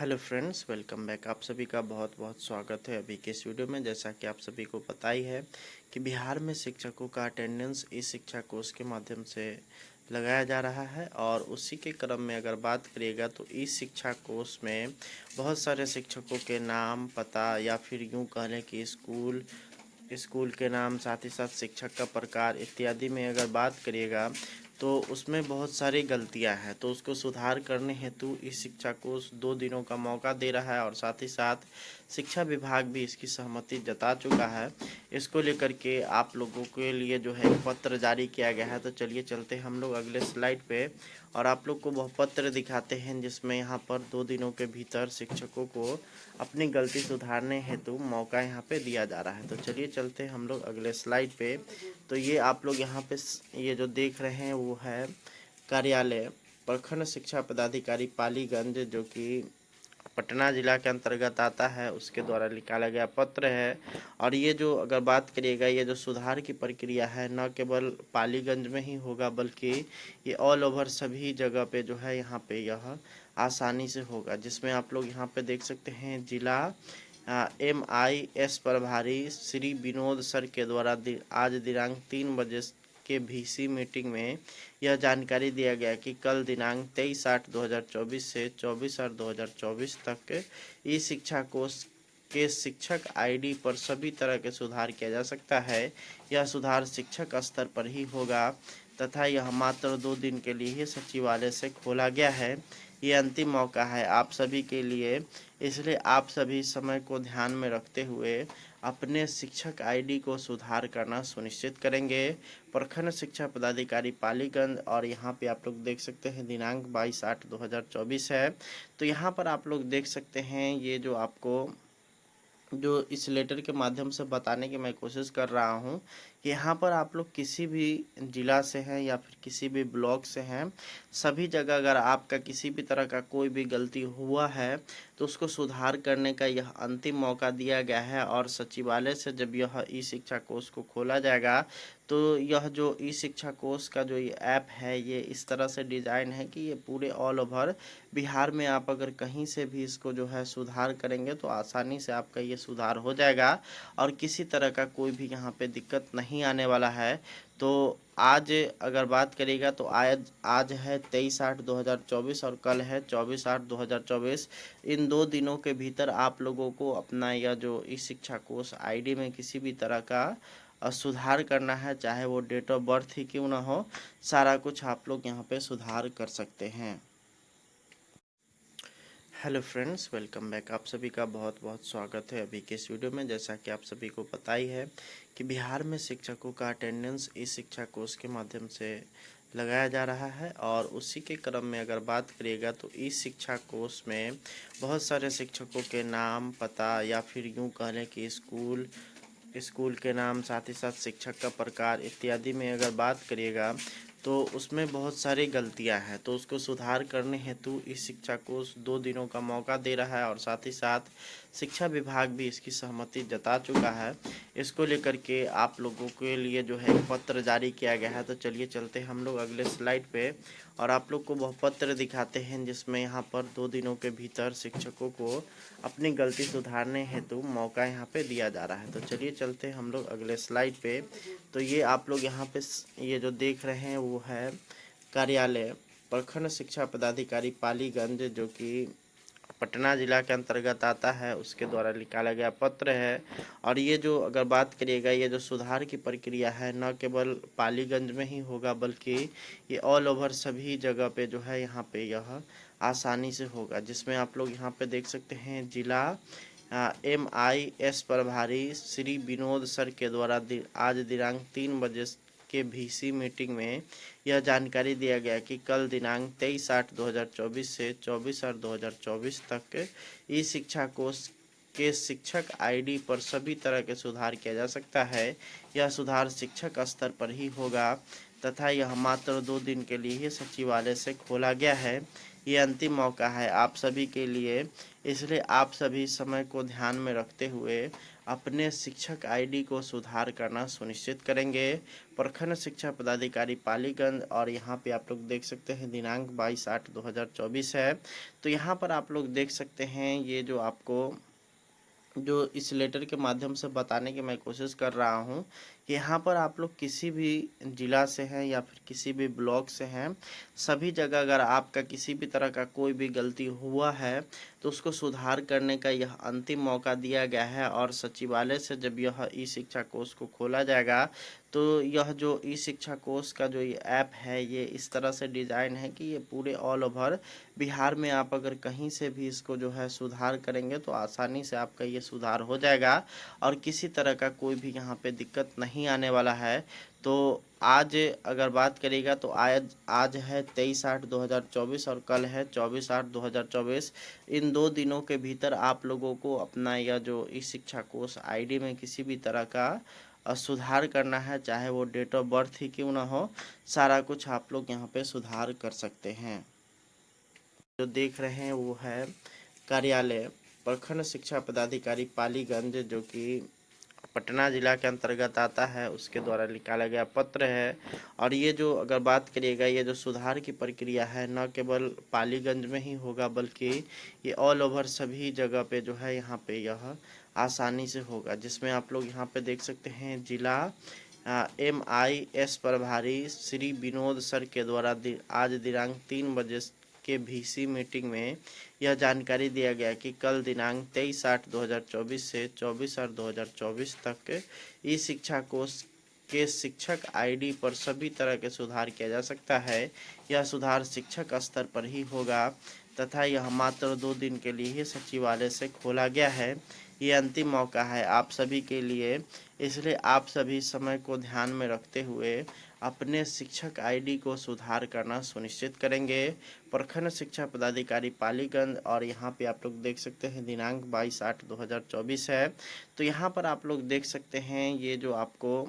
Hello friends, welcome back. आप सभी का बहुत बहुत स्वागत है अभी के इस वीडियो में। जैसा कि आप सभी को पता ही है कि बिहार में शिक्षकों का अटेंडेंस ई शिक्षा कोर्स के माध्यम से लगाया जा रहा है और उसी के क्रम में अगर बात करिएगा तो ई शिक्षा कोर्स में बहुत सारे शिक्षकों के नाम, पता या फिर यूँ कह लें कि स्कूल के नाम, साथ ही साथ शिक्षक का प्रकार इत्यादि में अगर बात करिएगा तो उसमें बहुत सारी गलतियां हैं। तो उसको सुधार करने हेतु इस शिक्षा को 2 दिनों का मौका दे रहा है और साथ ही साथ शिक्षा विभाग भी इसकी सहमति जता चुका है। इसको लेकर के आप लोगों के लिए जो है एक पत्र जारी किया गया है। तो चलिए चलते हैं हम लोग अगले स्लाइड पे और आप लोग को वह पत्र दिखाते हैं जिसमें यहाँ पर 2 दिनों के भीतर शिक्षकों को अपनी गलती सुधारने हेतु मौका यहाँ पे दिया जा रहा है। तो चलिए चलते हैं हम लोग अगले स्लाइड पे। तो ये आप लोग यहाँ पे ये जो देख रहे हैं वो है कार्यालय प्रखंड शिक्षा पदाधिकारी पालीगंज, जो कि पटना जिला के अंतर्गत आता है, उसके द्वारा निकाला गया पत्र है। और ये जो अगर बात करिएगा, ये जो सुधार की प्रक्रिया है न केवल पालीगंज में ही होगा बल्कि ये ऑल ओवर सभी जगह पे जो है यहाँ पे यह आसानी से होगा। जिसमें आप लोग यहाँ पे देख सकते हैं जिला MIS प्रभारी श्री विनोद सर के द्वारा आज दिनांक 3 बजे के VC मीटिंग में यह जानकारी दिया गया कि कल दिनांक 23/8/2024 से 24/8/2024 तक ई शिक्षा कोर्स के शिक्षक ID पर सभी तरह के सुधार किया जा सकता है। यह सुधार शिक्षक स्तर पर ही होगा तथा यह मात्र 2 दिन के लिए ही सचिवालय से खोला गया है। ये अंतिम मौका है आप सभी के लिए, इसलिए आप सभी समय को ध्यान में रखते हुए अपने शिक्षक ID को सुधार करना सुनिश्चित करेंगे। प्रखंड शिक्षा पदाधिकारी पालीगंज, और यहाँ पे आप लोग देख सकते हैं दिनांक 22/8/2024 है। तो यहाँ पर आप लोग देख सकते हैं ये जो आपको जो इस लेटर के माध्यम से बताने की मैं कोशिश कर रहा हूँ कि यहाँ पर आप लोग किसी भी जिला से हैं या फिर किसी भी ब्लॉक से हैं, सभी जगह अगर आपका किसी भी तरह का कोई भी गलती हुआ है तो उसको सुधार करने का यह अंतिम मौका दिया गया है। और सचिवालय से जब यह ई शिक्षा कोर्स को खोला जाएगा तो यह जो ई शिक्षा कोर्स का जो ये ऐप है ये इस तरह से डिज़ाइन है कि ये पूरे ऑल ओवर बिहार में आप अगर कहीं से भी इसको जो है सुधार करेंगे तो आसानी से आपका ये सुधार हो जाएगा और किसी तरह का कोई भी यहाँ पे दिक्कत नहीं आने वाला है। तो आज अगर बात करिएगा तो आज है 23/8/2024 और कल है 24/8/2024। इन 2 दिनों के भीतर आप लोगों को अपना यह जो ई शिक्षा कोर्स ID में किसी भी तरह का सुधार करना है, चाहे वो डेट ऑफ बर्थ ही क्यों ना हो, सारा कुछ आप लोग यहाँ पे सुधार कर सकते हैं। Hello friends, welcome back. आप सभी का बहुत बहुत स्वागत है अभी के इस वीडियो में। जैसा कि आप सभी को पता ही है कि बिहार में शिक्षकों का अटेंडेंस ई शिक्षा कोर्स के माध्यम से लगाया जा रहा है और उसी के क्रम में अगर बात करिएगा तो ई शिक्षा कोर्स में बहुत सारे शिक्षकों के नाम, पता या फिर यूँ कह लें कि स्कूल के नाम, साथ ही साथ शिक्षक का प्रकार इत्यादि में अगर बात करिएगा तो उसमें बहुत सारी गलतियां हैं। तो उसको सुधार करने हेतु इस शिक्षा को 2 दिनों का मौका दे रहा है और साथ ही साथ शिक्षा विभाग भी इसकी सहमति जता चुका है। इसको लेकर के आप लोगों के लिए जो है एक पत्र जारी किया गया है। तो चलिए चलते हैं हम लोग अगले स्लाइड पे और आप लोग को वह पत्र दिखाते हैं जिसमें यहाँ पर 2 दिनों के भीतर शिक्षकों को अपनी गलती सुधारने हेतु मौका यहाँ पे दिया जा रहा है। तो चलिए चलते हैं हम लोग अगले स्लाइड पे। तो ये आप लोग यहाँ पे ये जो देख रहे हैं वो है कार्यालय प्रखंड शिक्षा पदाधिकारी पालीगंज, जो कि पटना जिला के अंतर्गत आता है, उसके द्वारा निकाला गया पत्र है। और ये जो अगर बात करिएगा, ये जो सुधार की प्रक्रिया है न केवल पालीगंज में ही होगा बल्कि ये ऑल ओवर सभी जगह पे जो है यहाँ पे यह आसानी से होगा। जिसमें आप लोग यहाँ पे देख सकते हैं जिला MIS प्रभारी श्री विनोद सर के द्वारा आज दिनांक 3 बजे के VC मीटिंग में यह जानकारी दिया गया कि कल दिनांक 23/8/2024 से 24/8/2024 तक ई शिक्षा कोर्स के शिक्षक ID पर सभी तरह के सुधार किया जा सकता है। यह सुधार शिक्षक स्तर पर ही होगा तथा यह मात्र 2 दिन के लिए ही सचिवालय से खोला गया है। ये अंतिम मौका है आप सभी के लिए, इसलिए आप सभी समय को ध्यान में रखते हुए अपने शिक्षक आईडी को सुधार करना सुनिश्चित करेंगे। प्रखंड शिक्षा पदाधिकारी पालीगंज, और यहाँ पे आप लोग देख सकते हैं दिनांक 22/8/2024 है। तो यहाँ पर आप लोग देख सकते हैं ये जो आपको जो इस लेटर के माध्यम से बताने की मैं कोशिश कर रहा हूँ कि यहाँ पर आप लोग किसी भी जिला से हैं या फिर किसी भी ब्लॉक से हैं, सभी जगह अगर आपका किसी भी तरह का कोई भी गलती हुआ है तो उसको सुधार करने का यह अंतिम मौका दिया गया है। और सचिवालय से जब यह ई शिक्षा कोष को खोला जाएगा तो यह जो ई शिक्षा कोष का जो ये ऐप है ये इस तरह से डिज़ाइन है कि ये पूरे ऑल ओवर बिहार में आप अगर कहीं से भी इसको जो है सुधार करेंगे तो आसानी से आपका ये सुधार हो जाएगा और किसी तरह का कोई भी यहाँ पे दिक्कत नहीं आने वाला है। तो आज अगर बात करिएगा तो आज है 23/8/2024 और कल है 24/8/2024। इन 2 दिनों के भीतर आप लोगों को अपना यह जो ई शिक्षा कोष आईडी में किसी भी तरह का सुधार करना है, चाहे वो डेट ऑफ बर्थ ही क्यों ना हो, सारा कुछ आप लोग यहाँ पे सुधार कर सकते हैं। जो देख रहे हैं वो है कार्यालय प्रखंड शिक्षा पदाधिकारी पालीगंज, जो कि पटना जिला के अंतर्गत आता है, उसके द्वारा निकाला गया पत्र है। और ये जो अगर बात करिएगा ये जो सुधार की प्रक्रिया है न केवल पालीगंज में ही होगा बल्कि ये ऑल ओवर सभी जगह पे जो है यहाँ पे यह आसानी से होगा, जिसमें आप लोग यहाँ पे देख सकते हैं जिला MIS प्रभारी श्री विनोद सर के द्वारा आज दिनांक 3 बजे के VC मीटिंग में यह जानकारी दिया गया कि कल दिनांक 23/8/2024 से 24/8/2024 तक ई शिक्षा कोष के शिक्षक आईडी पर सभी तरह के सुधार किया जा सकता है। यह सुधार शिक्षक स्तर पर ही होगा तथा यह मात्र 2 दिन के लिए ही सचिवालय से खोला गया है। ये अंतिम मौका है आप सभी के लिए, इसलिए आप सभी समय को ध्यान में रखते हुए अपने शिक्षक आईडी को सुधार करना सुनिश्चित करेंगे। प्रखंड शिक्षा पदाधिकारी पालीगंज, और यहाँ पे आप लोग देख सकते हैं दिनांक 22/8/2024 है। तो यहाँ पर आप लोग देख सकते हैं ये जो आपको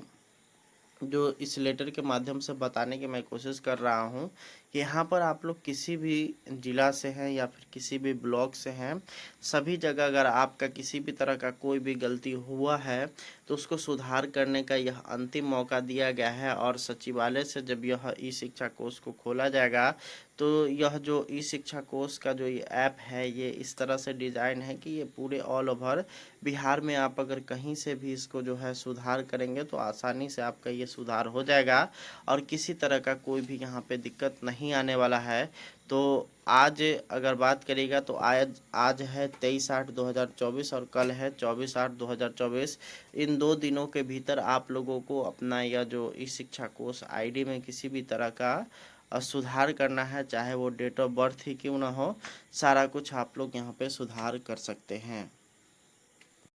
जो इस लेटर के माध्यम से बताने की मैं कोशिश कर रहा हूँ कि यहाँ पर आप लोग किसी भी जिला से हैं या फिर किसी भी ब्लॉक से हैं, सभी जगह अगर आपका किसी भी तरह का कोई भी गलती हुआ है तो उसको सुधार करने का यह अंतिम मौका दिया गया है। और सचिवालय से जब यह ई शिक्षा कोष को खोला जाएगा तो यह जो ई शिक्षा कोष का जो ये ऐप है ये इस तरह से डिज़ाइन है कि ये पूरे ऑल ओवर बिहार में आप अगर कहीं से भी इसको जो है सुधार करेंगे तो आसानी से आपका ये सुधार हो जाएगा और किसी तरह का कोई भी यहाँ पे दिक्कत नहीं आने वाला है। तो आज अगर बात करिएगा तो आज है 23/8/2024 और कल है 24/8/2024। इन 2 दिनों के भीतर आप लोगों को अपना यह जो ई शिक्षा कोष आईडी में किसी भी तरह का सुधार करना है, चाहे वो डेट ऑफ बर्थ ही क्यों ना हो, सारा कुछ आप लोग यहाँ पे सुधार कर सकते हैं।